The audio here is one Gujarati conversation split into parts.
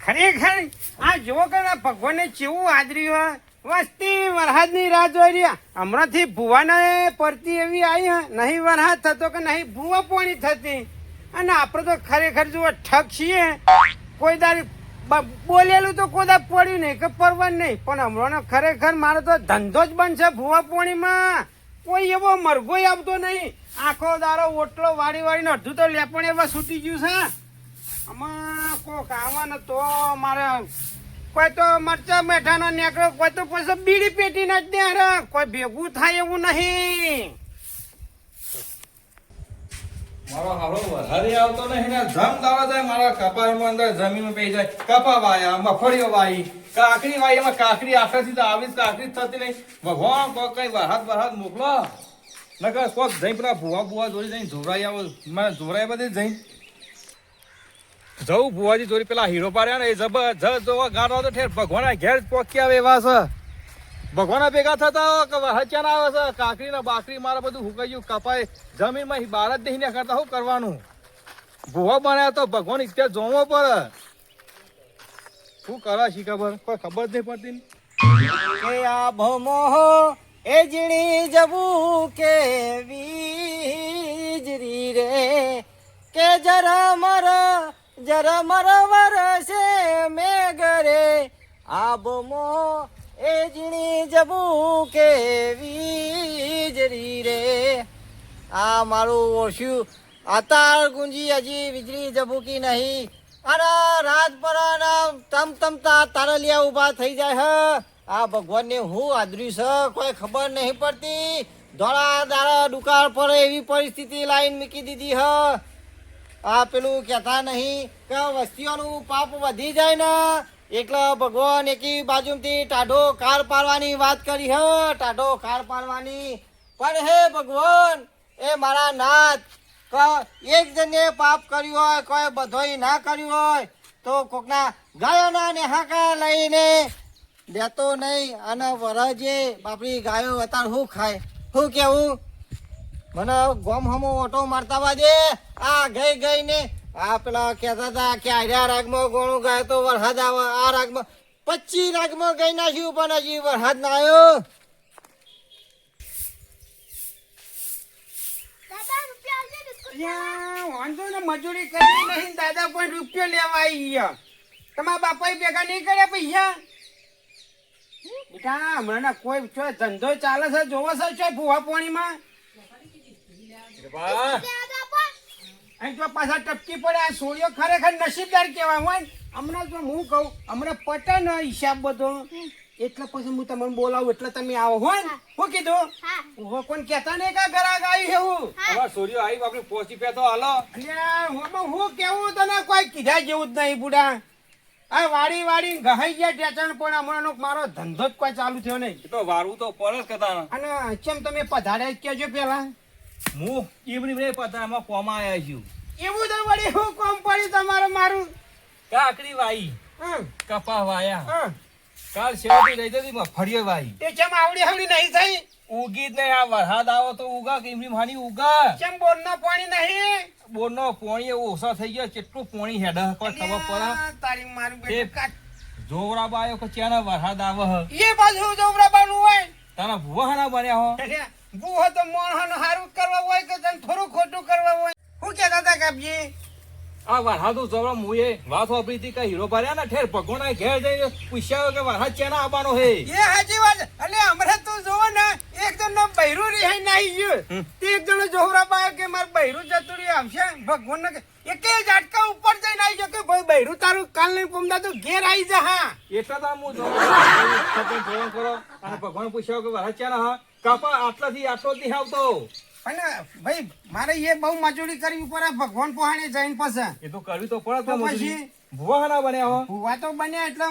ખરેખર આ જુઓ કે ભગવાને કેવું આદર્યું વસ્તી વરસાદની રાહ જોઈ રહ્યા હમણાંથી ભુવાને પડતી એવી આવી નહીં વરસાદ થતો કે નહીં ભુવા પોણી થતી અને આપણે તો ખરેખર જુઓ ઠગ છીએ કોઈ દારી બોલેલું તો કોઈ દાર પડ્યું નહીં કે પરવાનું નહીં પણ હમણાં ખરેખર મારો તો ધંધો જ બનશે ભુવા પોણીમાં કોઈ એવો મરઘો આવતો નહીં આખો દારો ઓટલો વાળી વાળીને અડધું તો લેપણ એવા છૂટી ગયું છે આમાં કોક આવવાનું તો મારે કોઈ તો મરચા મેઠાનો નીકળો કોઈ તો પછી બીડી પેટી ના જ દે કોઈ ભેગું થાય એવું નહીં મારો હારો વધારે આવતો નહીં ને જમ દાવા જાય મારા કપામાં અંદર જમીન પડી જાય કપા વાયા મફળીઓ વાઈ કાકડી વાઈ એમાં કાકડી આખાથી તો આવી કાકડી જ થતી નહીં ભગવાન કોઈ કઈ વરસાદ મોકલો નકર કોક જઈ પેલા ભુવા જોડી જઈને જોરાઈ આવો મને જોરાઈ બધી જઈ જવું ભુવાજી જોડી પેલા હીરો પાડ્યા ને એ જબરજસ્ત જોવા ગાડો તો ઠેર ભગવાન ઘેર પોકી આવે એવા છે ભગવાન ભેગા થતા કે હચ્યા ના આવે છે કાકરી ને બાકરી મારે બધું હુકાઈ ગયું કપાય જમીનમાં બહાર જ નહીં કરતા શું કરવાનું ભૂવા બનાવ્યા તો ભગવાન ઇત્યા જોવો પડે શું કરે શી ખબર કોઈ ખબર જ નહીં પડતી કે આ ભમો એ જીણી જવું કે વીજરી રે કે જરા મર વરસે મેઘરે આ ભમો એ જીણી જવું કે વીજળી રે આ મારું ઓછું અતાર ગુંજી હજી વીજળી જબુકી નહીં અરે રાત પર તમતા તારલિયા ઉભા થઈ જાય હ આ ભગવાનને હું આદર્યું છે કોઈ ખબર નહીં પડતી ધોળા દાડા દુકાળ પર એવી પરિસ્થિતિ લાઈન મૂકી દીધી હ આ પેલું કહેતા નહીં કે વસ્તીઓનું પાપ વધી જાય ને એટલે ભગવાન એકી બાજુથી ટાઢો કાર પાડવાની વાત કરી હે ટાઢો કાર પાડવાની પણ હે ભગવાન એ મારા નાથ એક જણે પાપ કર્યું હોય કોઈ બધોય ના કર્યું હોય તો કોકના ગાયોના નેહાકા લઈને દેતો નહીં અને વરજે બાપરી ગાયો અત્યારે શું ખાય શું કેવું મને ગોમ હમો ઓટો મારતા વાજે આ ગઈ ને આ પેલા કહેતા હતા કે આર્યા રાગમાં ગોણું ગાય તો વરસાદ આવે આ રાગમાં 25 રાગમાં ગઈ નાખ્યું પણ હજી વરસાદ ના આવ્યો વાંધો ને મજૂરી કરી નહીં દાદા પણ રૂપિયો લેવા આવી ગયા તમારા બાપા ભેગા નહીં કર્યા પૈસા બેટા હમણાં કોઈ ધંધો ચાલે છે જોવો છે ભૂવા પાણીમાં અહીં તો પાછા ટપકી પડે આ સોળીઓ ખરેખર નસીબદાર કહેવાય હોય હમણાં જો હું કહું હમણાં પટે ને હિસાબ બધો એટલે પછી હું તમને બોલાવું એટલે તમે આવો હોય શું કીધું કોણ કહેતા નહીં કે ઘરાક આવી એવું હવે સોરીઓ આવી આપણે પહોંચી પે તો હાલો હું કેવું તને કોઈ કીધા જેવું જ નહીં બુડા આ વાડી ગહાઈ ગયા ટેચણ પણ હમણાં મારો ધંધો જ કોઈ ચાલુ થયો નહીં તો વારવું તો પર જ કહેતા અને કેમ તમે પધાર્યા કેજો પેલા હું એમની પતામાં કોમાં આવ્યા છું એવું તો વળી હું કોમ પડ્યું તમારે મારું કાકડી વાઈ કપા વાયા કાલ શેવટી રહી જતી મફળીઓ વાઈ તે ચમ આવડી નહીં થઈ ઉગી જ નહીં આ વરસાદ આવો તો ઉગા કે એમની માની ઉગા ચમ બોરનો પાણી નહીં બોરનો પાણી એવો ઓછો થઈ ગયો કેટલું પાણી હેડ કોઈ ખબર પડે તારી મારું બેટું જોવરાબા આવ્યો કે ચાના વરસાદ આવે એ બાજુ જોવરાબાનું હોય તારા ભુવાના બન્યા હો ભૂહો તો મોણહન હારું કરવા હોય કે તને થોડું ખોટું કરવા હોય શું કહેતા હતા કાપજી આ વરસાદ જોવરા મુએ વાત વાપરી હતી કે હીરો ભર્યા ને ઠેર ભગવાના ઘેર જઈને પૂછ્યા કે વરસાદ ચાના આવવાનો હે એ સાચી વાત એટલે હમણાં તું જોવો ને એક જણનો બૈરું રિહાઈ નાઈ ગયું તે એક જણો જોવરાબા કે માર બૈરું જતું રહી આવશે ભગવાન ને એક ઝાટકા ઉપર જઈને આવી ગયો કે ભાઈ બૈરું તારું કાલ નહીં પમદા તો ઘેર આવી જા હા એટલે તો હું ફોન કરો અને ભગવાન પૂછ્યો કે વરસાદ ચાના હા કાપા આટલાથી આટલો જ નહીં આવતો અને ભાઈ મારે એ બહુ મજૂરી કરવી પડે ભગવાન પહાણે જઈને પછી એ તો કરવી તો પડે તો પછી ભુવાના બન્યા હો ભુવા તો બન્યા એટલે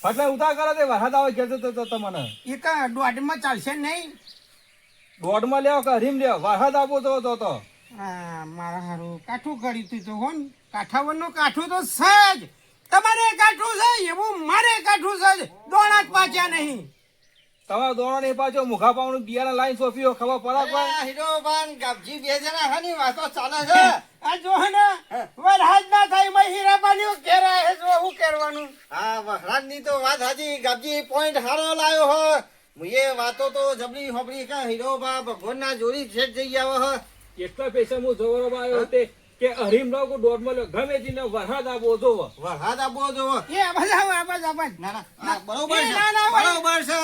એટલે ઉતાર કરો તે વરસાદ આવે કહેતો તો તમને એક દોઢમાં ચાલશે નહીં દોઢમાં લેવો કે હરીમ લેવો વરસાદ આપો તો હા મારા હારું કાઠું કર્યું તું તો હોન કાઠાવરનું કાઠું તો સજ તમારે કાઠું છે એવું મારે કાઠું છે દોણા જ પાછા નહીં તમારો દોણો નહીં પાછો મુખા પાવનું બિયાના લાઈન સોફીઓ ખબર પડે હીરો બાન ગાબજી બે જણા હાની વાતો ચાલે છે આ જો ને વરસાદ ના થાય મે હીરા બાની ઘેરા હે જો હવે શું કરવાનું? આ વખરાજની તો વાત સાચી ગાબજી પોઈન્ટ હારો લાયો હ મુએ વાતો તો જબરી હોબરી કા હીરો બા ભગવાનના જોડી છેટ જઈ આવે હ એટલા પૈસા હું જોવાનો આવ્યો તે કે હરીમ નો કો દોડ મળ્યો ગમે તેને વરસાદ આવો જોવો વરસાદ આપો જો એ આબાજ આવો, આબાજ, આબાજ. ના ના બરોબર એ છે ના, ના, ભાઈ. બરોબર છે અરે,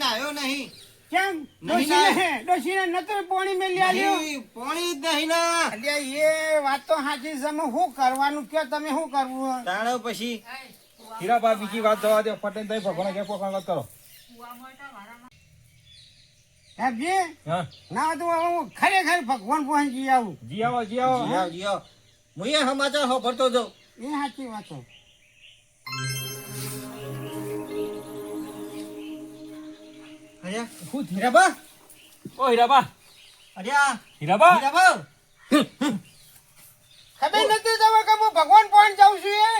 નાયો નહીં કેમ? નહીં, ડોશીને નતું પોણી મેલી આલ્યું? નહીં પોણી જ નહીં ના અલ્યા એ વાત તો સાચી છે. અમે શું કરવાનું કયો તમે? શું કરવું? તાણો પછી હીરાબા બીજી વાત જવા દે પટેલ થઈ ભગવાન કે પોકાણ વાત કરો સાહેબજી, હા ના તો હવે હું ખરેખર ભગવાન પહોંચી આવું. જી આવો જી આવો જીઓ જીઓ મુએ સમાચાર હોભરતો જાઉં એ સાચી વાત છે. અરે શું થયું? હીરાબા ઓ હીરાબા અરે આ હીરાબા હીરાબા ખબર નથી તમે કે હું ભગવાન પહોંચ જાઉં છું એ?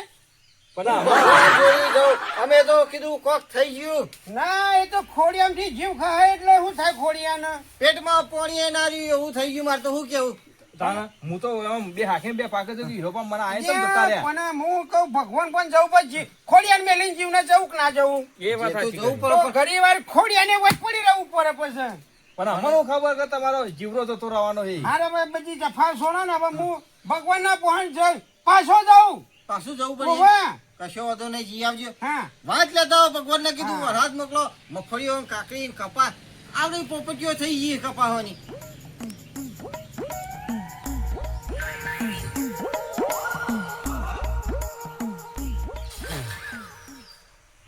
પણ આ ભગવાન જોડી જાઉં. અમે તો કીધું કોક થઈ ગયું ના, એ તો ખોડિયામથી જીવ ખાય એટલે શું થાય ખોડિયાને? પેટમાં પોણીએ ના રહ્યું એવું થઈ ગયું મારે તો શું કેવું તાણા હું તો આમ બે હાકે બે પાકે તો હીરોપા મને આય તો જતા રહ્યા પણ હું કહું ભગવાન પણ જવું પછી ખોડિયાને મેલીને જીવને જવું કે ના જવું? એ વાત જે તો સાચી જવું કરી. પડે. તો ઘણી વાર ખોડિયાને વચ પડી રહેવું પડે પછી. પણ અમને ખબર કે તમારો જીવરો જતો રહેવાનો છે હારે હવે બધી જફા છોડો ને હવે હું ભગવાનના પહોંચ જઈ પાછો જાઉં. પાછું જવું પડે ઓવે. કશો વાંધો નહીં જી આવજો હા, વાત લેતા હો ભગવાન ને કીધું હા. વરસાદ મોકલો મગફળીઓ કાકડી કપા આવડી પોપટીઓ થઈ ગઈ કપાવાની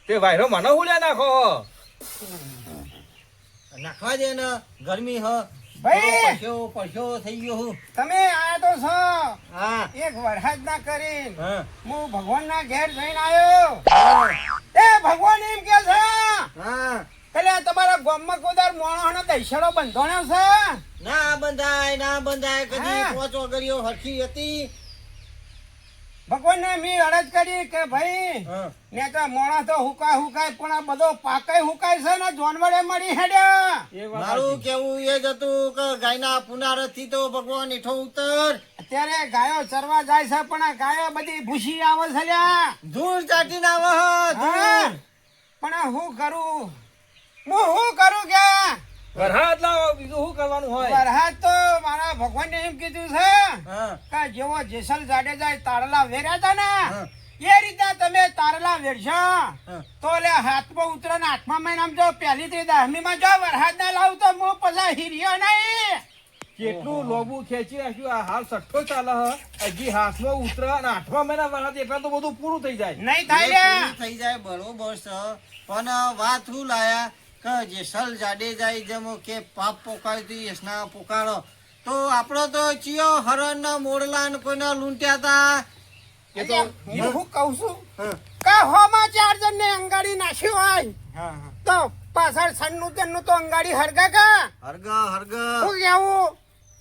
તે વાયરો મને હુલ્યા નાખો નાખવા દે ને ગરમી હ ભાઈ. પરસ્યો થઈ ગયો હું તમે આયા તો છો હા એક વરસાદ ના કરીને હા હું ભગવાનના ઘેર જઈને આવ્યો. એ ભગવાન એમ કે છે હા પેલે તમારા ગામમાં કોદાર મોણોનો દહીસડો બંધોણ્યો છે? ના બંધાય કદી હા. પોચો કર્યો હરખી હતી ભગવાનને મેં અરજ કરી કે ભાઈ હા. ને તો મોણા તો હુકાય પણ આ બધો પાકાય હુકાય છે ને જોનવડે મળી હેડ્યા. એ વાત મારું સાચી. કેવું એ જ હતું કે ગાયના પુનારથ થી તો ભગવાન હેઠો ઉતર અત્યારે ગાયો ચરવા જાય છે પણ આ ગાયો બધી ભૂસી આવે છે લ્યા. ધૂળ ચાટીને આવે હ, હા. ધૂળ. પણ આ હું કરું કે વરસાદ લાવો બીજું શું કરવાનું હોય વરસાદ તો મારા ભગવાનને એમ કીધું છે હા કે જેવો જેસલ જાડેજા તારલા વેર્યા હતા ને હા. એ રીતે તમે તારલા વેરશો હા. તો લે હાથમાં ઉતરે ને 8મા મહિનામાં જો પહેલી થી 10મીમાં જો વરસાદ ના લાવ તો હું પછી હીર્યો નહીં. કેટલું લોબુ ખેંચી રાખ્યું આ હાલ સઠ્ઠો ચાલે હ હજી હાથમાં ઉતરે અને 8મા મહિના વરસાદ એટલા તો બધું પૂરું થઈ જાય નહીં થાય એ લ્યા. પૂરું થઈ જાય બરોબર છે પણ વાત શું લાયા કે જેસલ જાડેજા જેમ કે પાપ પોકાળતી યશના પોકાળો તો આપણો તો ચિયો હરણ ના મોડલા ને કોઈના લૂંટ્યા તા એ તો હું શું કહું છું હા, કે હોમાં 4 જણને અંગાડી નાખ્યો હોય હા, હા. તો પાછળ સન્નું તેનું તો અંગાડી હરગા કા હરગ હું કેવું?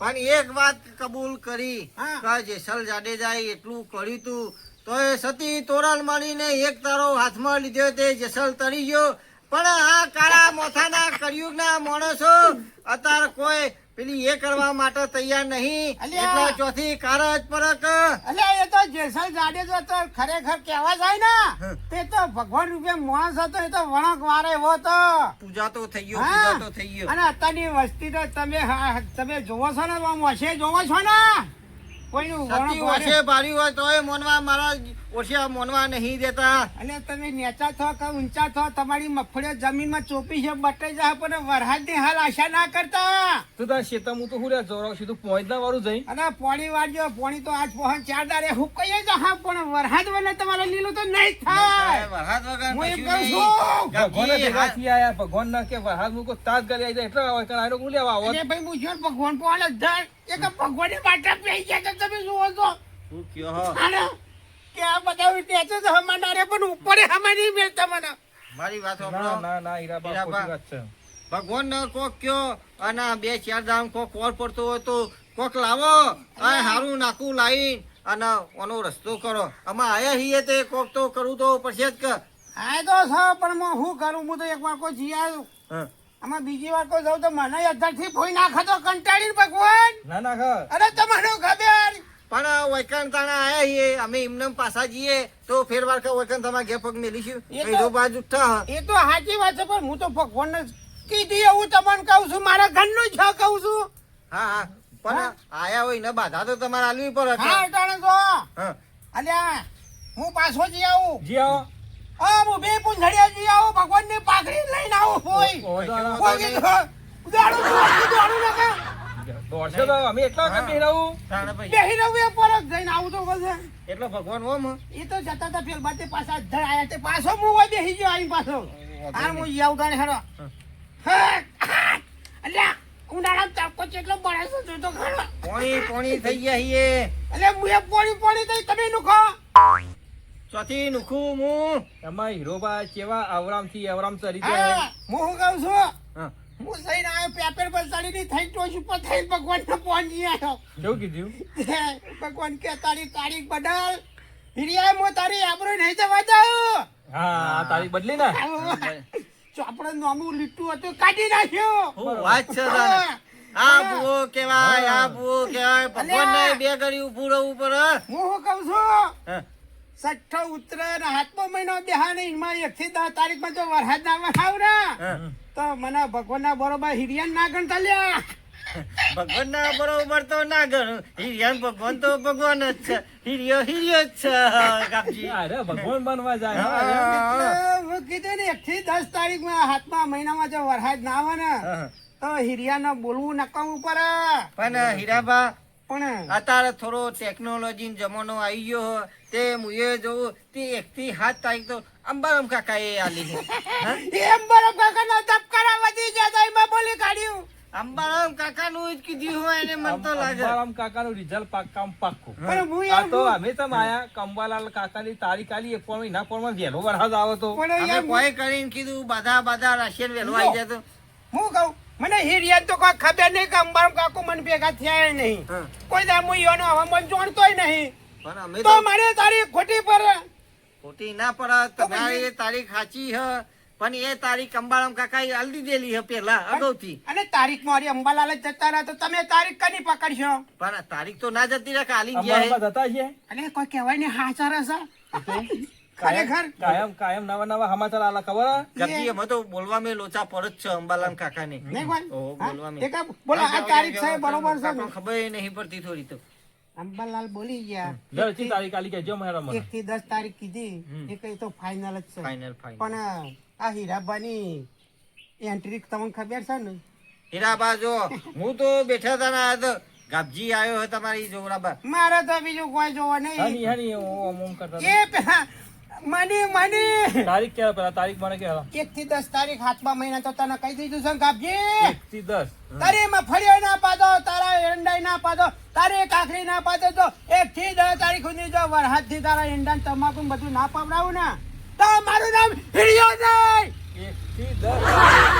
પણ એક વાત કબૂલ કરી હા. કે જેસલ જાડેજાએ એટલું કર્યું તું તો એ સતી તોરલ મારીને એક તારો હાથમાં લીધો તે જેસલ તરી ગયો પણ આ કાળા મોથાના કળિયુગના માણસો અત્યારે કોઈ પેલી એ કરવા માટે તૈયાર નહીં અલ્યા. એટલે ચોથી કાર જ પરક અલ્યા એ તો જેસલ જાડેજો તો ખરેખર કહેવા જાય ને હા. તે તો ભગવાન રૂપે માણસ હતો એ તો વણક વારે એવો હતો. પૂજા તો થઈ ગયો હા. પૂજા તો થઈ ગયો અને અત્યારની વસ્તી તો તમે જોવો છો ને આમ વસે જોવો છો ને કોઈનું વણક સતી વારે. ઓછે ભારી હોય તોય મોનવા મારા ઓછા મોનવા નહીં દેતા અને તમે નેચા થો કે ઊંચા થો તમારી મગફળીઓ જમીનમાં ચોપી છે બટાઈ જાય પણ વરસાદની હાલ આશા ના કરતા. તું તાર શેતમ હું તો હુલ્યા જોરાવ સીધું પહોંચના વાળું જઈ અને પોણી વાળજો પોણી તો આજ પહોંચ 4 દાડે હુકાઈ જ હા પણ વરસાદ વને તમારે લીલું તો નહીં થાય. વરસાદ વગર હું એમ કશું કહું નહીં. છું. ભગવાન ગામજી, ભેગા થી આયા ભગવાન ના કે વરસાદ મૂકો તાજ કરી આવી જાય એટલે આવે કારણ આનો હું લેવા આવો અને ભાઈ હું જો ભગવાન પોણે ધર એક ભગવાનની બાટા પી ગયા તો તમે જુઓ છો શું કયો હો? અને કે આ બધા ટેચો તો હમાના રે પણ ઉપર હમાની મેળતા મને. મારી વાત ના સાંભળો. ના ના હીરાબા હીરાબા. ખોટી વાત છે ભગવાન ને કોક કયો અને 2-4 દામ કોક કોર પડતો હોય તો કોક લાવો આ હારું નાખું લાવી અને ઓનો રસ્તો કરો આમાં આયા છીએ તે કોક તો કરવું તો પડશે જ કે આ તો છો પણ હું શું કરું હું તો એક વાર કોઈ જી આવ્યું હા. આમાં બીજી વાર કોઈ જાઉં તો મને 18 થી ભોય નાખો તો કંટાળીને ભગવાન. ના ના ખા અરે તમને ખબર પણ વૈકણ તાણા આયા છીએ અમે એમને પાછા જઈએ તો ફેરવાર કે વૈકણ તમારા ઘેર પગ મેલીશું એ તો- હીરો બાજુ ઉઠા એ તો સાચી વાત છે પણ હું તો ભગવાનને કીધી એવું તમને કહું છું મારા ઘરનું જ કહું છું હા હા પણ આયા હોય ને બાધા તો તમારે આલવી પડે કે. હા અટાણે તો હા અલ્યા હું પાછો જઈ આવું જી આવો હા હું બે પૂંછડિયા જઈ આવું ભગવાનની પાઘડી લઈને આવું હોય કોઈ કીધું, દોડું છું, દોડું નકા. દોડશો તો અમે એટલા વખત બેહરાવું. તાણે ભાઈ બેહી રહું એ પરત જઈને આવું તો બસ એટલો ભગવાન ઓમ એ તો જતા હતા પેલ બાતે પાછા ધડ આયા તે પાછો હું હોય બેહી ગયો આઈ પાછો હાર હું ઈ આવતા ને હેડો અલ્યા ઉનાળામાં તાપકો કેટલો બળે છે તું તો ખરો પોણી થઈ ગયા છીએ એટલે હું એ પોણી થઈ તમે નું ખા ચોથી નુખું હું એમાં હીરોબા કેવા અવરામથી અવરામ ચડી જાય. હા હું શું કહું છું હા. હું સહી આવ્યો પેપર પર ચડીને થઈ ટોચ ઉપર થઈ ભગવાનને પહોંચી આવ્યો કેવું કીધું? ભગવાન કે તારી તારીખ બદલ હિરિયા હું તારી આબરૂ નહીં જવા દઉં હા આ તારીખ બદલી ને ચોપડે નામું લીટું હતું કાઢી નાખ્યું હું વાત છે તાણે. આ ભૂવો કેવાય આ ભૂવો કેવાય ભગવાન ને બે ઘડી ઉભું રહેવું પડે હું શું કહું છું હા. સઠ્ઠો ઉત્તરાયણ હાથમો મહિનો બેહાને એમાં 1 થી 10 તારીખમાં જો વરસાદ ના આવ ને હા. તો મને ભગવાનના બરોબર હિરિયાન ના ગણતા લ્યા ભગવાન ના બરોબર તો ના ગણું હિરિયન ભગવાન તો ભગવાન જ છે હિરિયો જ છે કાપજી અરે ભગવાન બનવા જાય હા. હા. એટલે હું કીધું ને 1 થી 10 તારીખમાં હાથમા મહિનામાં જો વરસાદ ના આવે ને હા. તો હિરિયાને બોલવું નકામું પડે પણ હીરાબા પણ અત્યારે થોડો ટેકનોલોજી જમાનો આવી ગયો તે મુએ જોઉં તે 1 થી 7 તારીખ તો અંબારામ કાકા એ આલી છે. હા? એમ બરો કાકાના ધબકારા વધી જતા એમાં બોલી કાઢ્યું અંબારામ કાકા નું જ કીધું હોય એને મન તો લાગે અંબારામ કાકાનું રિઝલ્ટ કામ પાક્કું. પણ હું આ એમ તો અમે તો આયા કંબાલાલ કાકાની તારીખ આલી એક પણ મહિના પણ વહેલો વરસાદ આવે તો પણ અમે યાર કોઈ કરીને કીધું બાધા રાશિયન વહેલો આવી જાય તો હું કહું મને હિરિયા તો કોઈ ખબર નહીં કે અંબારામ કાકુ મને ભેગા થયા નહીં હા. કોઈ દા હું યોનો હવામાન જાણતોય નહીં પણ અમે તો તો મારે તારી ખોટી પર ખોટી ના પડે તમારી તારીખ સાચી હ પણ એ તારીખ અંબારામ કાકા એ આલી દીધેલી હ પેલા અગાઉથી અને તારીખ મારી અંબાલાલ જ જતા રહ્યા તો તમે તારીખ કની પકડશો પણ તારીખ તો ના જતી રહે કાલી ગયા હે. અંબારામ જતા છે અને કોઈ કહેવાય ને હાચા રહેશે ખરેખર કાયમ નવા નવા સમાચાર આલા ખબર હે? ગપજી અમે તો બોલવા મેં લોચા પડે જ છે અંબાલાલ કાકા ને નહીં કોઈ ઓહો, બોલવા મેં. એક આ બોલો આ તારીખ છે બરોબર છે ને? આપણને ખબર નહીં પડતી થોડી તો અંબાલાલ બોલી ગયા લે, ચી તારીખ આલી કહેજો મારા મને. 1 થી 10 તારીખ કીધી એ કઈ તો ફાઇનલ જ છે ફાઇનલ ફાઇનલ પણ આ હીરાબાની એન્ટ્રી તમને ખબર છે ને હીરાબા જો હું તો બેઠા હતા ને આ તો ગાબજી આવ્યો હોય તમારી જોરાબા મારે તો બીજું કોઈ જોવા નહીં હની હની ઓમ કરતા હતા. એ પેલા મની તારીખ ક્યારે પેલા તારીખ મને કે 1 થી 10 તારીખ હાથમાં મહિના તો તને કહી દીધું છે ને કાપજી 1 થી 10 તારે મફળીઓ ના પાડો તારા એરંડાઈ ના પાડો તારે કાકડી ના પાડો તો 1 થી 10 તારીખ સુધી જો વરહાદ થી તારા એંડા ને તમાકુ ને બધું ના પવડાવું ને તો મારું નામ હિડિયો નહીં 1 થી 10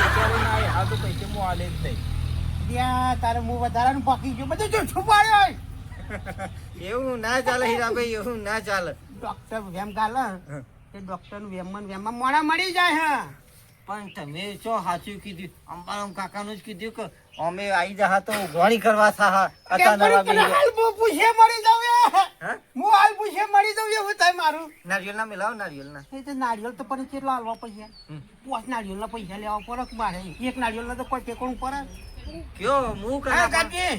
અત્યારે ના આવે. હા તો પૈસે હું આલે જ નહીં. ત્યાં તારે હું વધારાનું પાકી ગયું બધું જો છુપાડ્યો એવું ના ચાલે હીરાભાઈ એવું ના ચાલે ડોક્ટર વેમ ગાલે તે ડોક્ટર નું વેમમાં મોડા મળી જાય હે પણ તમે શું સાચું કીધું અંબારામ કાકાનું જ કીધું કે અમે આવી જા તો ઉઘવાણી કરવા થા હતા નવા બે હાલ હું પૂછે મળી જાવ હા હું હાલ પૂછે મળી જાવ એવું થાય મારું નારિયેલ ના મિલાવો નારિયેલ ના એ તો નારિયેલ તો પણ કેટલા હાલવા પૈસા હમ. 5 નારિયેલ ના પૈસા લેવા પડે કે મારે એક નારિયેલ ના તો કોઈ ટેકોણ પડે કયો હું હા, કરવા કાકી.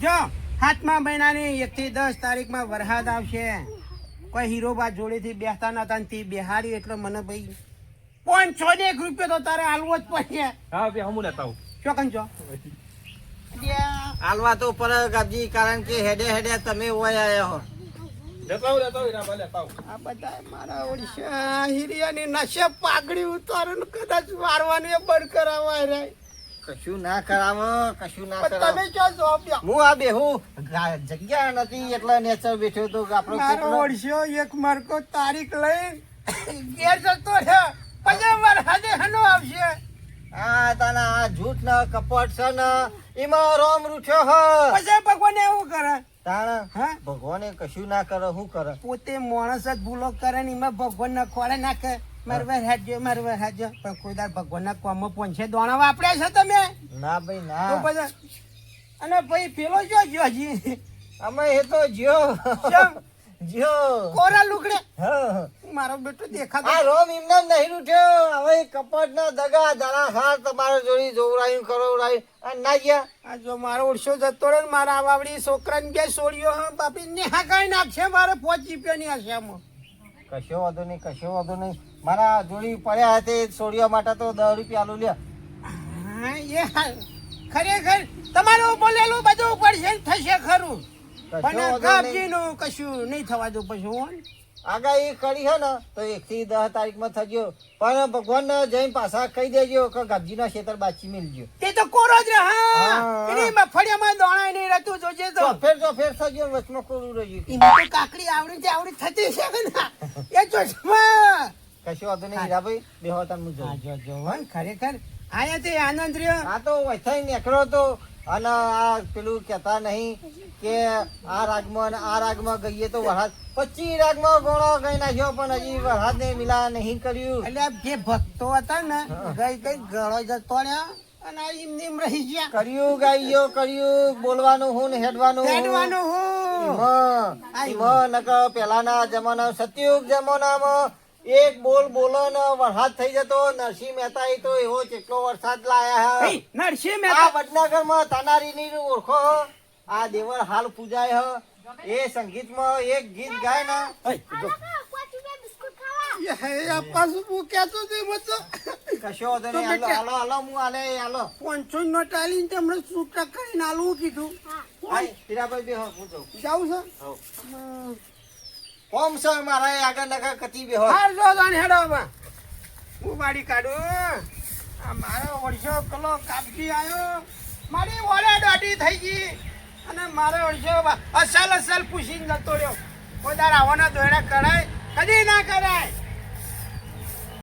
જો હાથમા મહિનાની 1 થી 10 તારીખમાં વરસાદ આવશે કોઈ હીરોબા જોડેથી બેસતા નતા ને તે બેહાડી એટલે મને ભાઈ 501 રૂપિયા તો તારે હાલવો જ પડશે હા બે હું લેતા આવું. ચોકન છો હાલવા તો પર ગાબજી કારણ કે હેડે હેડે તમે ઓય આયા હો લેતા આવું, લેતા આવું, હીરાબા, લેતા આવું. આ બધા મારા ઓડિશા હીરિયાની નશે પાઘડી ઉતારે ને કદાચ મારવાનું એ બંધ કરાવાય રે કશું ના કરાવો કશું ના પણ કરાવો તમે ક્યાં જો આપ્યા હું આ બેહું જગ્યા નથી એટલે નેચર બેઠો તો આપણો મારો કેટલો- ઓડિશો એક માર્કો તારીખ લઈ ઘેર જતો છે પછી વરસાદે હનો આવશે આ તાના આ જૂઠ ના કપટ છે ને એમાં રોમ રૂઠ્યો હ પછી ભગવાન એવું કરે તાણા હા ભગવાને કશું ના કરે શું કરે પોતે માણસ જ ભૂલો કરે ને એમાં ભગવાન ના ખોળે નાખે મારવા હાજ્યો પણ કોઈ દાડ ભગવાન ના કોમમાં પોંછે દોણા વાપર્યા છે તમે ના ભાઈ તો ના પછી અને ભાઈ પેલો જો હજી અમે એ તો જ્યો ચમ? જ્યો કોરા લુગડે હા મારો બેટો દેખાતો આ રોમ એમને નહીં ઉઠ્યો હવે કપટ ના દગા દાડા હાર તમારે જોડી જોવરાયું ખરોવરાયું અને ના ગયા આ જો મારો ઓળશો જતો રહ્યો ને મારા આવાવડી છોકરાને બે સોળીઓ હે બાપી નેહા કાઈ નાખશે મારે 5 રૂપિયાની આશામાં કશો વાંધો નહીં કશો વાંધો નહીં મારા જોડી પડ્યા હતા છોડીઓ માટે તો 10 રૂપિયા આલુ લ્યા હા એ હાલ. ખરેખર તમારું બોલેલું બધું પડશે ને થશે ખરું કશો પણ વાંધો નહીં. ગામજીનું કશું નહીં થવા દો પછી હું આગાહી કરી હે ને તો 1 થી 10 તારીખમાં થજો પણ ભગવાન જઈને પાછા કહી દેજો કે ગાબજીના ખેતર બાચી મિલજો તે તો કોરો જ રહે હા. એની મફળિયામાં દોણા નહીં રહેતું જોજે તો ચોફેર થજો વચમાં કોરું રહ્યું એમાં તો કાકડી આવડી થતી છે કે ના એ જોશમાં કશો વાંધો નહીં હીરાભાઈ બેહો તાન મું હા જાઉં. જો હો ખરેખર આયા તે આનંદ રહ્યો આ તો વૈથાઈ નીકળ્યો તો અને આ પેલું કહેતા નહીં કે આ રાગમાં ગઈએ તો વરસાદ 25 રાગમાં ગોળો ગઈ નાખ્યો પણ હજી વરસાદ ને મિલા નહીં કર્યું એટલે આ જે ભક્તો હતા ને ગઈ ગળો જતો રહ્યા અને આ એમ રહી ગયા કર્યું ગાઈયો કર્યું બોલવાનું હું ને હેડવાનું હું. હેડવાનું હું એમાં નકર પેલાના જમાના સતયુગ જમાનામાં એક બોલો ને વરસાદ થઈ જતો નરસિંહ મહેતા એ તો એવો કેટલો વરસાદ લાયા હે એ નરસિંહ આ મહેતા વડનગરમાં તાનારીની ઓળખો હો. આ દેવળ હાલ પૂજાય હ એ સંગીતમાં એક ગીત ગાય ને પાછું હું કહેતો હતો એમાં તો કશો વાંધો નહીં. તો બેટા. હાલો હું આલે હાલો 500 નો ટાલીને તમને છૂટા કરીને આલવું કીધું હાય, હીરાભાઈ બેહો હું જાઉં. જાઉં છે હઉ. કોમ છે મારા આગળ નગર કતી બેહો હાર જો જાણ હેડો માં હું બાડી કાઢું આ મારો વર્ષો પેલો કાપજી આવ્યો મારી ઓળે દાઢી થઈ ગઈ અને મારો વર્ષો અસલ પૂછીને જતો રહ્યો કોઈ દાર આવવાના દોયડા કરાય કદી ના કરાય